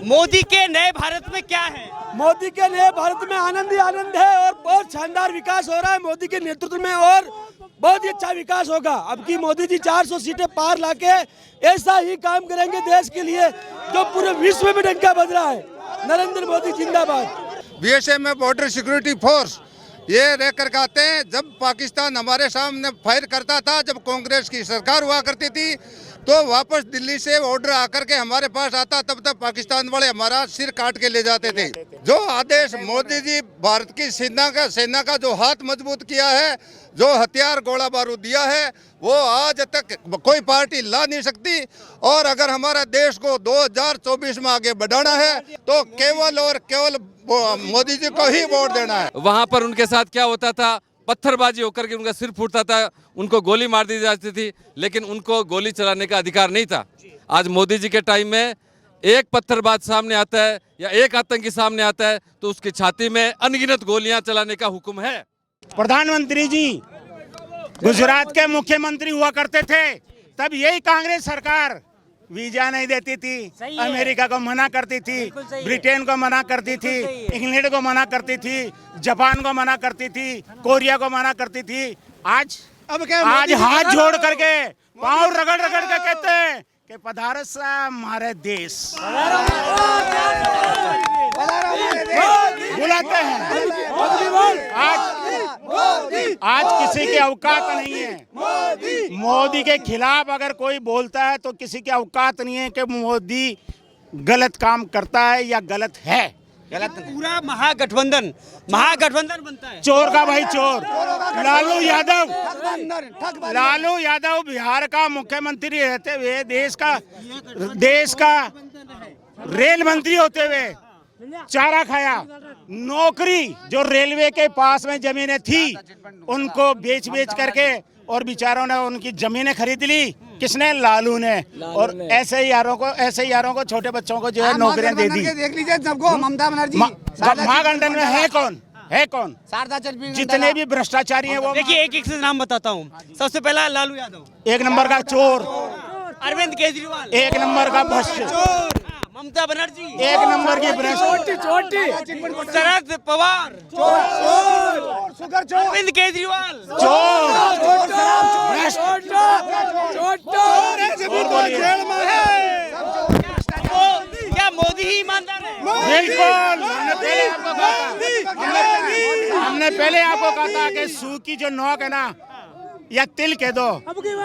मोदी के नए भारत में क्या है? मोदी के नए भारत में आनंद ही आनंद है और बहुत शानदार विकास हो रहा है मोदी के नेतृत्व में और बहुत ही अच्छा विकास होगा। अब की मोदी जी 400 सीटें पार लाके ऐसा ही काम करेंगे देश के लिए जो पूरे विश्व में डंका बज रहा है। नरेंद्र मोदी जिंदाबाद। बीएसएफ में बॉर्डर सिक्योरिटी फोर्स ये रह कर आते हैं। जब पाकिस्तान हमारे सामने फायर करता था, जब कांग्रेस की सरकार हुआ करती थी, तो वापस दिल्ली से ऑर्डर आकर के हमारे पास आता, तब तक पाकिस्तान वाले हमारा सिर काट के ले जाते थे। जो आदेश मोदी जी भारत की सेना का जो हाथ मजबूत किया है, जो हथियार गोला बारूद दिया है, वो आज तक कोई पार्टी ला नहीं सकती। और अगर हमारा देश को 2024 में आगे बढ़ाना है तो केवल और केवल मोदी जी को ही वोट देना है। वहाँ पर उनके साथ क्या होता था, पत्थरबाजी होकर के उनका सिर फूटता था, उनको गोली मार दी जाती थी, लेकिन उनको गोली चलाने का अधिकार नहीं था। आज मोदी जी के टाइम में एक पत्थरबाज सामने आता है या एक आतंकी सामने आता है तो उसकी छाती में अनगिनत गोलियां चलाने का हुक्म है। प्रधानमंत्री जी गुजरात के मुख्यमंत्री हुआ करते थे, तब यही कांग्रेस सरकार वीजा नहीं देती थी, अमेरिका को मना करती थी, ब्रिटेन को मना करती थी, इंग्लैंड को मना करती थी, जापान को मना करती थी, कोरिया को मना करती थी। आज हाथ जोड़ करके पांव रगड़ रगड़ के कहते हैं कि पधारो सा हमारे देश, बुलाते हैं। आज किसी की औकात नहीं है। मोदी के खिलाफ अगर कोई बोलता है तो किसी की औकात नहीं है कि मोदी गलत काम करता है या गलत है। गलत पूरा महागठबंधन बनता है। चोर का भाई चोर लालू यादव बिहार का मुख्यमंत्री रहते हुए, देश का रेल मंत्री होते हुए चारा खाया। नौकरी जो रेलवे के पास में जमीनें थी उनको बेच करके और बेचारों ने उनकी जमीनें खरीद ली। किसने? लालू ने। और ऐसे यारों को छोटे बच्चों को जो है नौकरियां दे दी। देख लीजिए सबको ममता बनर्जी महागठबंधन में है कौन? जितने भी भ्रष्टाचारी हैं वो। देखिए एक से नाम बताता हूँ। सबसे पहला लालू यादव, एक नंबर का चोर। अरविंद केजरीवाल, एक नंबर का भ्रष्ट। ममता बनर्जी, एक नंबर की छोटी शरद पवार, अरविंद केजरीवाल, क्या मोदी ही ईमानदार है? बिल्कुल। हमने पहले आपको कहा था कि सूखी जो नोक है ना, या तिल के दो,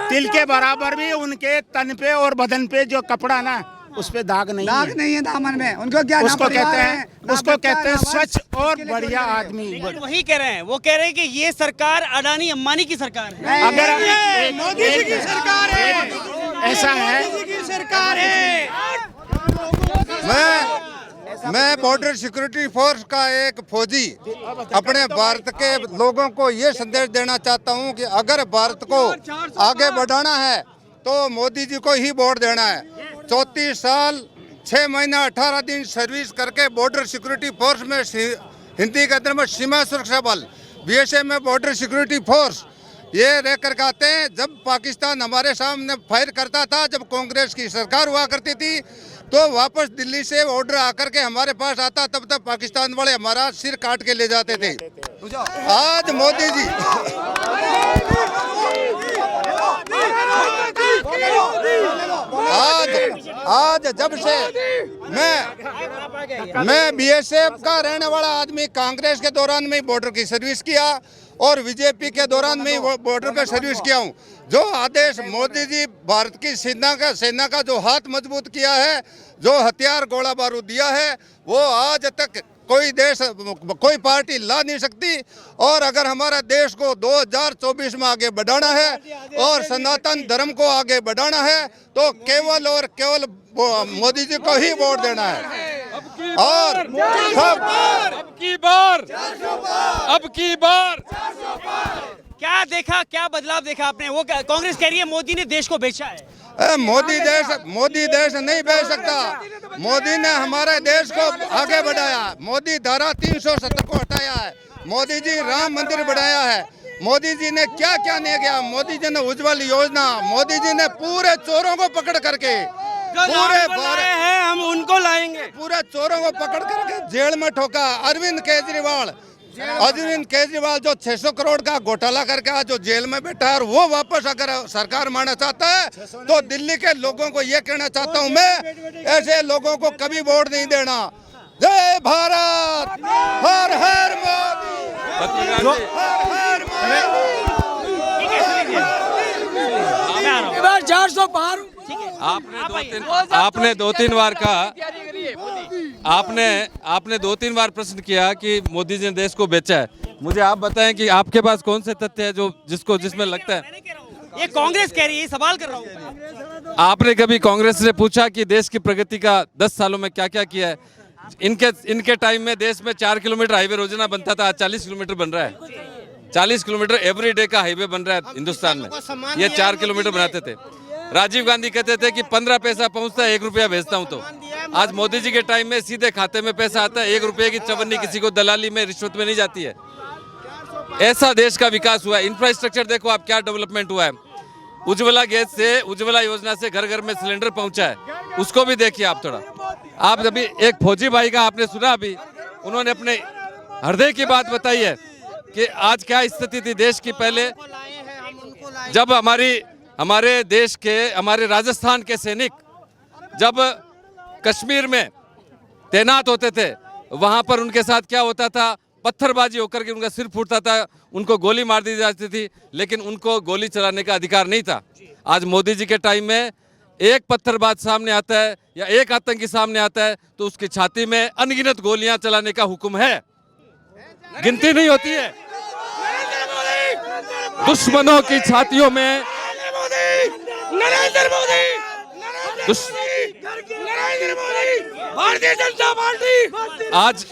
तिल के बराबर भी उनके तन पे और बदन पे जो कपड़ा ना, उस पे दाग नहीं है दामन में। उनको क्या उसको कहते हैं स्वच्छ और बढ़िया आदमी। वही कह रहे हैं, वो कह रहे हैं कि ये सरकार अडानी अंबानी की सरकार है। अगर मोदी जी की सरकार है, ऐसा है, मोदी जी की सरकार है। मैं बॉर्डर सिक्योरिटी फोर्स का एक फौजी अपने भारत के लोगों को ये संदेश देना चाहता हूँ कि अगर भारत को आगे बढ़ाना है तो मोदी जी को ही वोट देना है। 34 साल 6 महीना 18 दिन सर्विस करके बॉर्डर सिक्योरिटी फोर्स में, हिंदी के अंदर में सीमा सुरक्षा बल, बीएसएफ में बॉर्डर सिक्योरिटी फोर्स ये रह कर आते हैं। जब पाकिस्तान हमारे सामने फायर करता था, जब कांग्रेस की सरकार हुआ करती थी, तो वापस दिल्ली से ऑर्डर आकर के हमारे पास आता, तब तक पाकिस्तान वाले हमारा सिर काट के ले जाते थे। आज मोदी जी आज जब से मैं बीएसएफ का रहने वाला आदमी, कांग्रेस के दौरान में बॉर्डर की सर्विस किया और बीजेपी के दौरान में बॉर्डर पे सर्विस किया हूँ। जो आदेश मोदी जी भारत की सेना का जो हाथ मजबूत किया है, जो हथियार गोला बारूद दिया है, वो आज तक कोई पार्टी ला नहीं सकती। और अगर हमारा देश को 2024 में आगे बढ़ाना है और सनातन धर्म को आगे बढ़ाना है तो केवल और केवल मोदी जी को ही वोट देना है। और अब की बार क्या देखा, क्या बदलाव देखा आपने? वो कांग्रेस कह रही है मोदी ने देश को बेचा है। मोदी देश नहीं बेच सकता। मोदी ने हमारे देश को आगे बढ़ाया। मोदी धारा 370 को हटाया है। मोदी जी राम मंदिर बढ़ाया है। मोदी जी ने क्या क्या नहीं किया। मोदी जी ने उज्जवल योजना, मोदी जी ने पूरे चोरों को पकड़ करके पूरे भारत हैं हम उनको लाएंगे। पूरे चोरों को पकड़ करके जेल में ठोका। अरविंद केजरीवाल जो 600 करोड़ का घोटाला करके आज जो जेल में बैठा है, और वो वापस अगर सरकार मारना चाहता है तो दिल्ली के लोगों को ये कहना चाहता हूँ मैं, ऐसे लोगों को कभी वोट नहीं देना। जय भारत, हर हर मोदी, पत्रकार जी, हर हर मोदी। ठीक है, सुनिए। मैं आ रहा हूँ। 400 पार। आपने दो तीन बार कहा, आपने 2-3 बार प्रश्न किया कि मोदी जी ने देश को बेचा है। मुझे आप बताएं कि आपके पास कौन से तथ्य है जो जिसमें लगता है? ये कांग्रेस कह रही है, सवाल कर रहा हूँ। आपने कभी कांग्रेस से पूछा कि देश की प्रगति का 10 सालों में क्या क्या किया है? इनके टाइम में देश में 4 किलोमीटर हाईवे रोजाना बनता था, आज 40 किलोमीटर बन रहा है। 40 किलोमीटर एवरी डे का हाईवे बन रहा है हिंदुस्तान में। ये 4 किलोमीटर बनाते थे। राजीव गांधी कहते थे कि 15 पैसा पहुंचता है 1 रुपया भेजता हूं। तो आज मोदी जी के टाइम में सीधे खाते में पैसा आता है, 1 रुपये की चवन्नी किसी को दलाली में, रिश्वत में नहीं जाती है। ऐसा देश का विकास हुआ है। इंफ्रास्ट्रक्चर देखो आप, क्या डेवलपमेंट हुआ है। उज्ज्वला गैस से, उज्ज्वला योजना से घर घर में सिलेंडर पहुंचा है, उसको भी देखिए आप थोड़ा। आप अभी एक फौजी भाई का आपने सुना, अभी उन्होंने अपने हृदय की बात बताई है कि आज क्या स्थिति थी देश की पहले, जब हमारे देश के, हमारे राजस्थान के सैनिक जब कश्मीर में तैनात होते थे, वहां पर उनके साथ क्या होता था, पत्थरबाजी होकर के उनका सिर फूटता था, उनको गोली मार दी जाती थी, लेकिन उनको गोली चलाने का अधिकार नहीं था। आज मोदी जी के टाइम में एक पत्थरबाज सामने आता है या एक आतंकी सामने आता है तो उसकी छाती में अनगिनत गोलियां चलाने का हुक्म है, गिनती नहीं होती है। दुश्मनों की छातियों में नरेंद्र मोदी, भारतीय जनता पार्टी। आज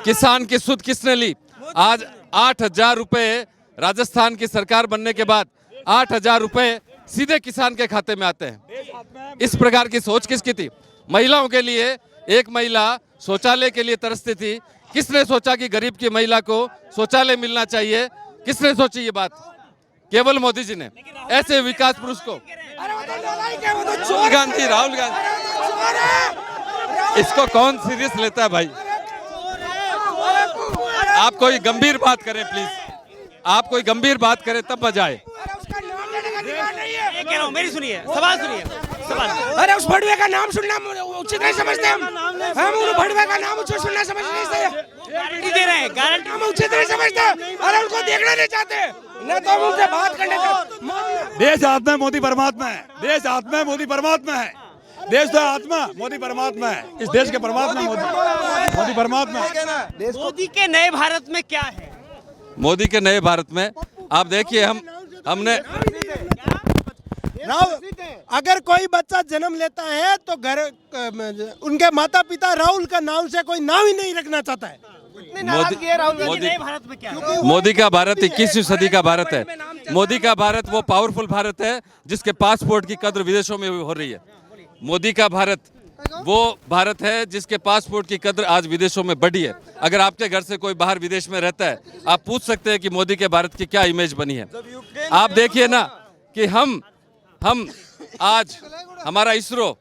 किसान की सुध किसने ली? आज 8,000 रुपए राजस्थान की सरकार बनने के बाद 8,000 रुपए सीधे किसान के खाते में आते हैं। इस प्रकार की सोच किसकी थी? महिलाओं के लिए, एक महिला शौचालय के लिए तरसती थी, किसने सोचा कि गरीब की महिला को शौचालय मिलना चाहिए? किसने सोची ये बात? केवल मोदी जी ने। ऐसे विकास पुरुष को राहुल गांधी, इसको कौन सीरियस लेता है भाई? आप कोई गंभीर बात करें प्लीज, आप कोई गंभीर बात करें तब मजा आए। ये कह रहा हूँ, मेरी सुनिए, सवाल सुनिए, सवाल। अरे उस भड़वे का नाम सुनना उचित नहीं समझते हम उन भड़वे का नाम उचित सुनना समझ नहीं सकते। गारंटी दे रहे हैं, गारंटी। हम उचित नहीं समझते, अरे उनको देखना नहीं चाहते, न तो हम उनसे बात करने चाहते। देश आत्मा है, मोदी परमात्मा है। देश आत्मा है, मोदी परमात्मा है। देश तो आत्मा, मोदी परमात्मा है। इस देश के परमात्मा मोदी परमात्मा है। मोदी के नए भारत में क्या है? मोदी के नए भारत में आप देखिए, हमने अगर कोई बच्चा जन्म लेता है तो घर उनके माता पिता राहुल का नाम से कोई नाम ही नहीं रखना चाहता है। नए भारत में क्या है? मोदी का भारत 21वीं सदी का भारत है। मोदी का भारत वो पावरफुल भारत है जिसके पासपोर्ट की कद्र विदेशों में हो रही है। मोदी का भारत वो भारत है जिसके पासपोर्ट की कद्र आज विदेशों में बढ़ी है। अगर आपके घर से कोई बाहर विदेश में रहता है, आप पूछ सकते हैं कि मोदी के भारत की क्या इमेज बनी है। आप देखिए ना कि हम आज हमारा इसरो,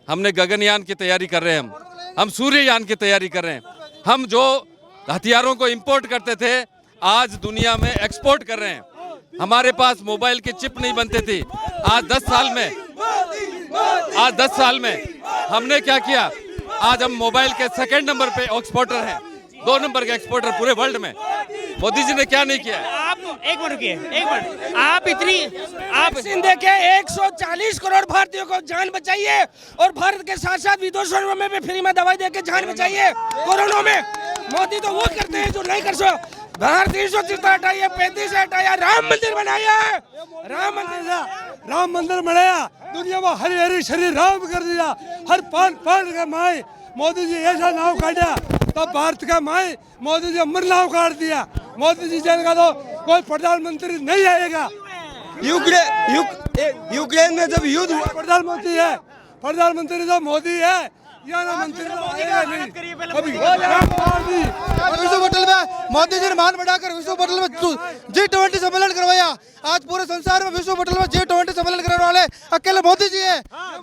हमने गगनयान की तैयारी कर रहे हैं, हम सूर्ययान की तैयारी कर रहे हैं। हम जो हथियारों को इंपोर्ट करते थे आज दुनिया में एक्सपोर्ट कर रहे हैं। हमारे पास मोबाइल की चिप नहीं बनते थे। आज 10 साल में हमने क्या किया? आज हम मोबाइल के सेकंड नंबर पे एक्सपोर्टर हैं, 2 नंबर के एक्सपोर्टर पूरे वर्ल्ड में। मोदी जी ने क्या नहीं किया? आप एक मिनट रुकिए, एक मिनट। आप वैक्सीन के 140 करोड़ भारतीयों को जान बचाइए और भारत के साथ साथ विदेशों में भी फ्री में दवाई देके जान बचाइए कोरोना में। मोदी तो वो करते हैं जो नहीं कर सकते। बाहर 330 हटाइए, 35 हटाया, राम मंदिर बनाया, राम मंदिर बनाया, दुनिया में हरी हरी शरीर राम कर दिया। हर पान का माए मोदी जी ऐसा नाव काटा, तब भारत का माए मोदी जी अमर नाव काट दिया। मोदी जी जाएगा तो कोई प्रधानमंत्री नहीं आएगा। यूक्रेन में जब युद्ध हुआ, प्रधानमंत्री तो मोदी है। या ना मंत्री तो आएगा नहीं करिए पहले अभी मोदी का। विश्व होटल में मोदी जी ने मान बढ़ाकर विश्व होटल में G20 सम्मेलन करवाया। आज पूरे संसार में विश्व होटल में G20 सम्मेलन करने वाले अकेले मोदी जी है।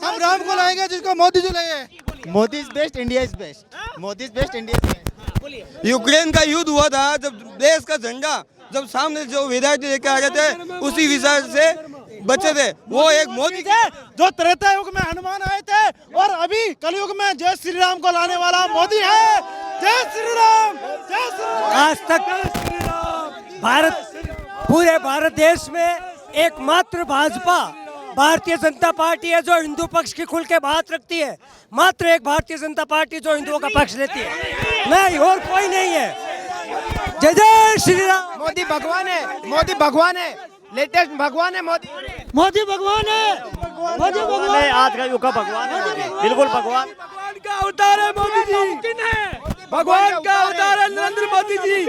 हम राम को लाएंगे जिसको मोदी जी लाए। Modi is best, India is best. Modi is best, India is best. Ukraine का युद्ध हुआ था जब देश का झंडा जब सामने जो विधायक लेके आ गए थे उसी विषय से बचे थे। वो एक मोदी थे जो त्रेता युग में हनुमान आए थे और अभी कलयुग में जय श्री राम को लाने वाला मोदी है। जय श्री राम, जय श्री राम। आज तक पूरे भारत देश में एकमात्र भाजपा भारतीय जनता पार्टी है जो हिंदू पक्ष की खुल के बात रखती है। मात्र एक भारतीय जनता पार्टी जो हिंदुओं का पक्ष लेती है, नहीं और कोई नहीं है। जय जय श्री राम। मोदी भगवान है, मोदी भगवान है, लेटेस्ट भगवान है मोदी। मोदी भगवान है, मोदी भगवान है, आज का युग का भगवान है मोदी, बिल्कुल भगवान। भगवान का अवतार है मोदी जी, भगवान का अवतार है नरेंद्र मोदी जी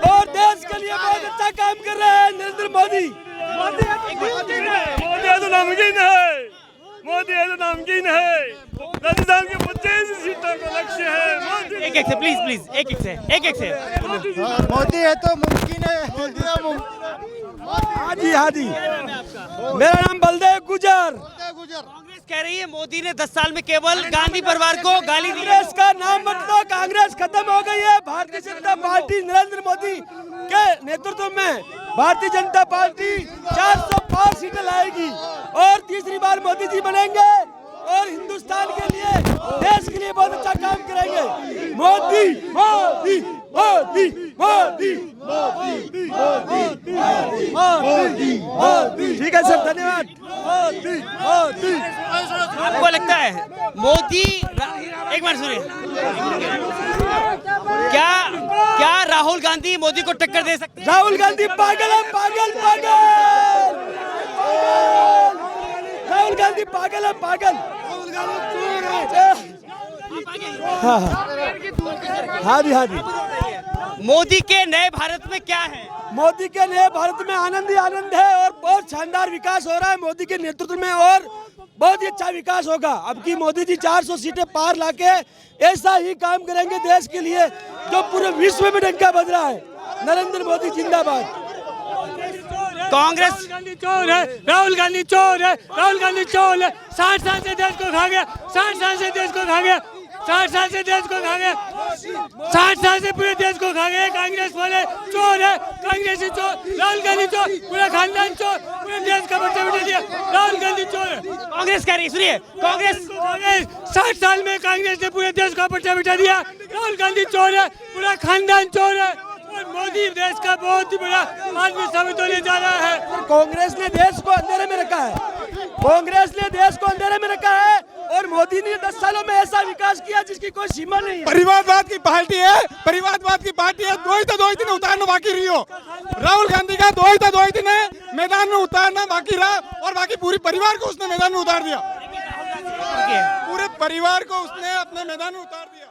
और देश के लिए बहुत अच्छा काम कर रहे हैं नरेंद्र मोदी। मोदी है तो नामुमकिन है, मोदी है तो नामुमकिन है। राजस्थान के 25 सीटों का लक्ष्य है मोदी। एक से प्लीज एक से मोदी है तो मुमकिन है। हाँ जी मेरा नाम बलदेव गुजर। कांग्रेस कह रही है मोदी ने 10 साल में केवल गांधी परिवार को गाली दी है। कांग्रेस का नाम मत लो, कांग्रेस खत्म हो गई है। भारतीय जनता पार्टी नरेंद्र मोदी के नेतृत्व में भारतीय जनता पार्टी 405 सीटें लाएगी और तीसरी बार मोदी जी बनेंगे और हिंदुस्तान के लिए देश के लिए बहुत अच्छा काम करेंगे। मोदी मोदी मोदी मोदी मोदी मोदी मोदी मोदी। ठीक है सर, धन्यवाद। मोदी मोदी। आपको लगता है मोदी एक बार सुनिए, क्या राहुल गांधी मोदी को टक्कर दे सकते हैं? राहुल गांधी पागल है, पागल पागल। राहुल गांधी पागल है, पागल। हाँ जी मोदी के नए भारत में क्या है? मोदी के नए भारत में आनंद ही आनंद है और बहुत शानदार विकास हो रहा है मोदी के नेतृत्व में और बहुत ही अच्छा विकास होगा। अब की मोदी जी 400 सीटें पार लाके ऐसा ही काम करेंगे देश के लिए जो पूरे विश्व में डंका बज रहा है। नरेंद्र मोदी जिंदाबाद। कांग्रेस चोर है, राहुल गांधी चोर है, राहुल गांधी चोर है। 60 साल से देश को खा गया, 60 साल से देश को खा गया, 60 साल से देश को खा गया, 60 साल से पूरे देश को खा गया। कांग्रेस वाले चोर है, कांग्रेसी चोर, राहुल गांधी चोर, पूरा खानदान चोर, पूरे देश का बच्चा बिठा दिया। राहुल गांधी चोर है। कांग्रेस कह रही है, सुनिए कांग्रेस 60 साल में कांग्रेस ने पूरे देश का बच्चा बिठा दिया। राहुल गांधी चोर है, पूरा खानदान चोर है और मोदी देश का बहुत ही बड़ा आदमी साबित होने जा रहा है। कांग्रेस ने देश को अंधेरे में रखा है, कांग्रेस ने देश को अंधेरे में रखा है और मोदी ने 10 सालों में ऐसा विकास किया जिसकी कोई सीमा नहीं है। परिवारवाद की पार्टी है, परिवारवाद की पार्टी है। दो ही दिन उतारना बाकी रही हो। राहुल गांधी का दो ही दिन मैदान में उतारना बाकी रहा और बाकी पूरी परिवार को उसने मैदान में उतार दिया। पूरे परिवार को उसने अपने मैदान में उतार दिया।